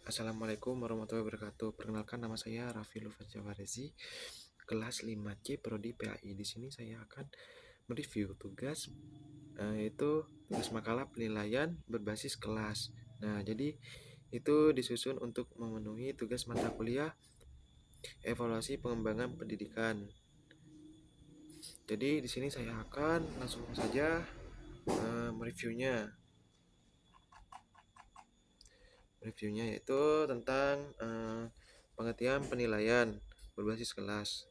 Assalamualaikum warahmatullahi wabarakatuh. Perkenalkan, nama saya Raffi Lufan Jawarezi, kelas 5C Prodi PAI. Di sini saya akan mereview tugas yaitu tugas makalah penilaian berbasis kelas. Nah, jadi itu disusun untuk memenuhi tugas mata kuliah evaluasi pengembangan pendidikan. Jadi di sini saya akan langsung saja mereviewnya. Reviewnya yaitu tentang pengertian penilaian berbasis kelas.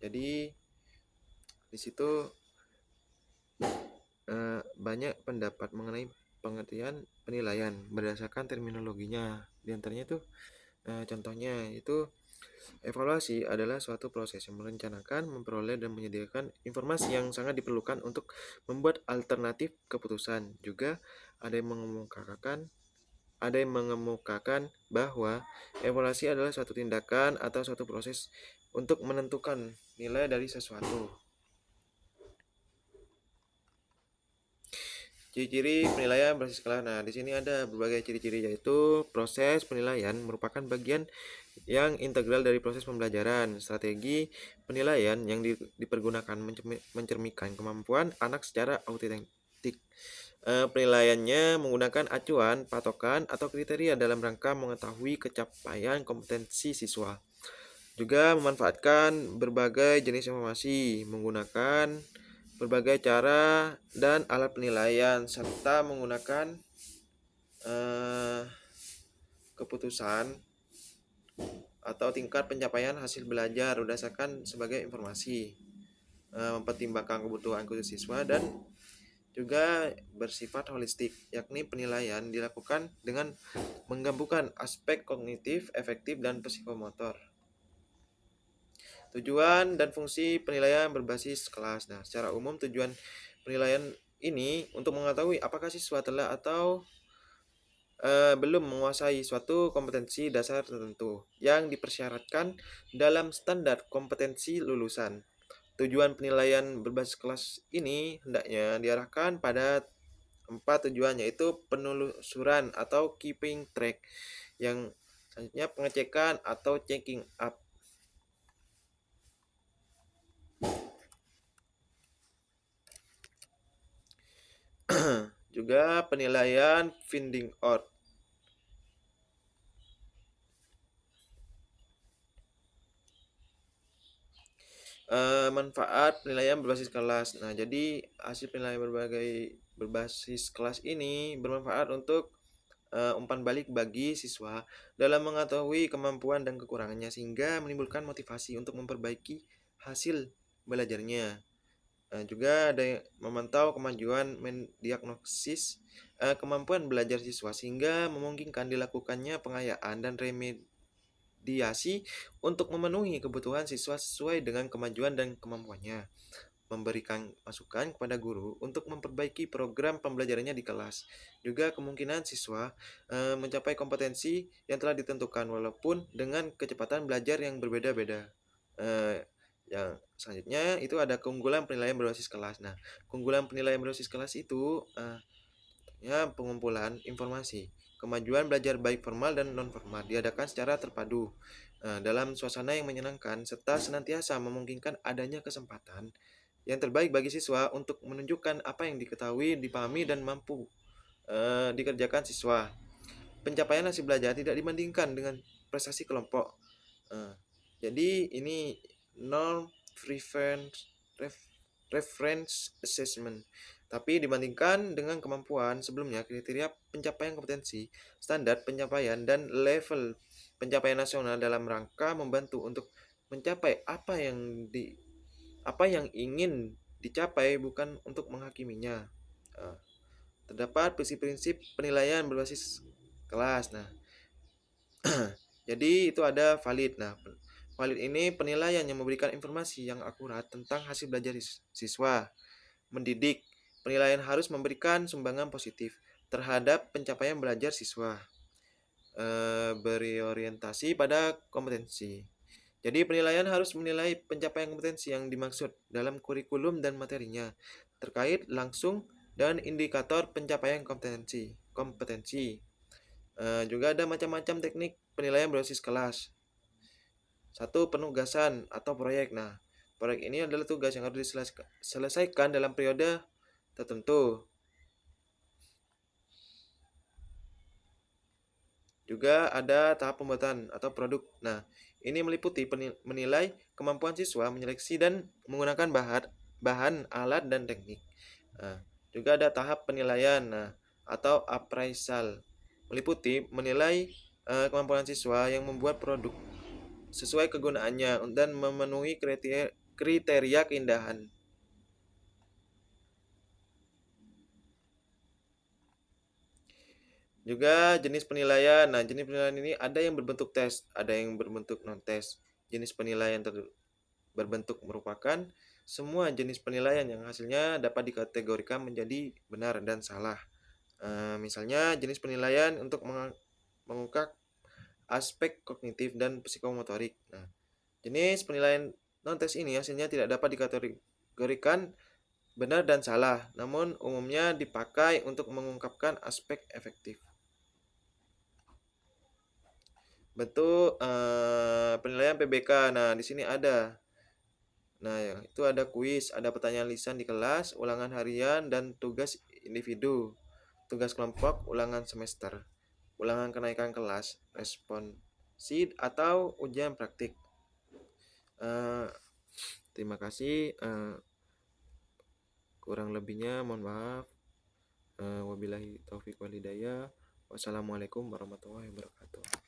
Jadi di situ banyak pendapat mengenai pengertian penilaian berdasarkan terminologinya. Di antaranya itu contohnya itu evaluasi adalah suatu proses yang merencanakan, memperoleh dan menyediakan informasi yang sangat diperlukan untuk membuat alternatif keputusan. Juga ada yang mengemukakan bahwa evaluasi adalah suatu tindakan atau suatu proses untuk menentukan nilai dari sesuatu. Ciri-ciri penilaian berbasis kelas. Nah, di sini ada berbagai ciri-ciri, yaitu proses penilaian merupakan bagian yang integral dari proses pembelajaran. Strategi penilaian yang dipergunakan mencerminkan kemampuan anak secara autentik. Penilaiannya menggunakan acuan, patokan, atau kriteria dalam rangka mengetahui capaian kompetensi siswa. Juga memanfaatkan berbagai jenis informasi, menggunakan berbagai cara dan alat penilaian, serta menggunakan keputusan atau tingkat pencapaian hasil belajar berdasarkan sebagai informasi, mempertimbangkan kebutuhan khusus siswa, dan juga bersifat holistik, yakni penilaian dilakukan dengan menggabungkan aspek kognitif, efektif, dan psikomotor. Tujuan dan fungsi penilaian berbasis kelas. Nah, secara umum tujuan penilaian ini untuk mengetahui apakah siswa telah atau belum menguasai suatu kompetensi dasar tertentu yang dipersyaratkan dalam standar kompetensi lulusan. Tujuan penilaian berbasis kelas ini hendaknya diarahkan pada 4 tujuan, yaitu penelusuran atau keeping track, yang selanjutnya pengecekan atau checking up, juga penilaian finding out. Manfaat penilaian berbasis kelas. Nah, jadi hasil penilaian berbasis kelas ini bermanfaat untuk umpan balik bagi siswa dalam mengetahui kemampuan dan kekurangannya, sehingga menimbulkan motivasi untuk memperbaiki hasil belajarnya. Juga ada yang memantau kemajuan mendiagnosis kemampuan belajar siswa, sehingga memungkinkan dilakukannya pengayaan dan remediasi untuk memenuhi kebutuhan siswa sesuai dengan kemajuan dan kemampuannya. Memberikan masukan kepada guru untuk memperbaiki program pembelajarannya di kelas. Juga kemungkinan siswa mencapai kompetensi yang telah ditentukan walaupun dengan kecepatan belajar yang berbeda-beda. Yang selanjutnya itu ada keunggulan penilaian berbasis kelas. Nah, keunggulan penilaian berbasis kelas itu pengumpulan informasi, kemajuan belajar baik formal dan non formal diadakan secara terpadu dalam suasana yang menyenangkan, serta senantiasa memungkinkan adanya kesempatan yang terbaik bagi siswa untuk menunjukkan apa yang diketahui, dipahami, dan mampu dikerjakan siswa. Pencapaian hasil belajar tidak dibandingkan dengan prestasi kelompok. Jadi ini non reference assessment, tapi dibandingkan dengan kemampuan sebelumnya, kriteria pencapaian kompetensi, standar pencapaian, dan level pencapaian nasional dalam rangka membantu untuk mencapai apa yang ingin dicapai, bukan untuk menghakiminya. Terdapat prinsip-prinsip penilaian berbasis kelas. Nah, jadi itu ada valid. Nah, valid ini penilaian yang memberikan informasi yang akurat tentang hasil belajar siswa. Mendidik, penilaian harus memberikan sumbangan positif terhadap pencapaian belajar siswa. Berorientasi pada kompetensi. Jadi penilaian harus menilai pencapaian kompetensi yang dimaksud dalam kurikulum dan materinya, terkait langsung dan indikator pencapaian kompetensi. Juga ada macam-macam teknik penilaian berbasis kelas. Satu, penugasan atau proyek. Nah, proyek ini adalah tugas yang harus diselesaikan dalam periode tertentu. Juga ada tahap pembuatan atau produk. Nah, ini meliputi menilai kemampuan siswa menyeleksi dan menggunakan bahan, alat, dan teknik. Nah, juga ada tahap penilaian atau appraisal. Meliputi menilai kemampuan siswa yang membuat produk sesuai kegunaannya dan memenuhi kriteria keindahan. Juga jenis penilaian. Nah, jenis penilaian ini ada yang berbentuk tes, ada yang berbentuk non-tes. Jenis penilaian berbentuk merupakan semua jenis penilaian yang hasilnya dapat dikategorikan menjadi benar dan salah. Misalnya jenis penilaian untuk mengungkap aspek kognitif dan psikomotorik. Nah, jenis penilaian non-tes ini hasilnya tidak dapat dikategorikan benar dan salah, namun umumnya dipakai untuk mengungkapkan aspek efektif. Bentuk penilaian PBK. Nah, di sini ada. Nah, itu ada kuis, ada pertanyaan lisan di kelas, ulangan harian, dan tugas individu, tugas kelompok, ulangan semester, ulangan kenaikan kelas, respon sheet, atau ujian praktik. Terima kasih. Kurang lebihnya mohon maaf. Wabillahi taufik walhidayah. Wassalamualaikum warahmatullahi wabarakatuh.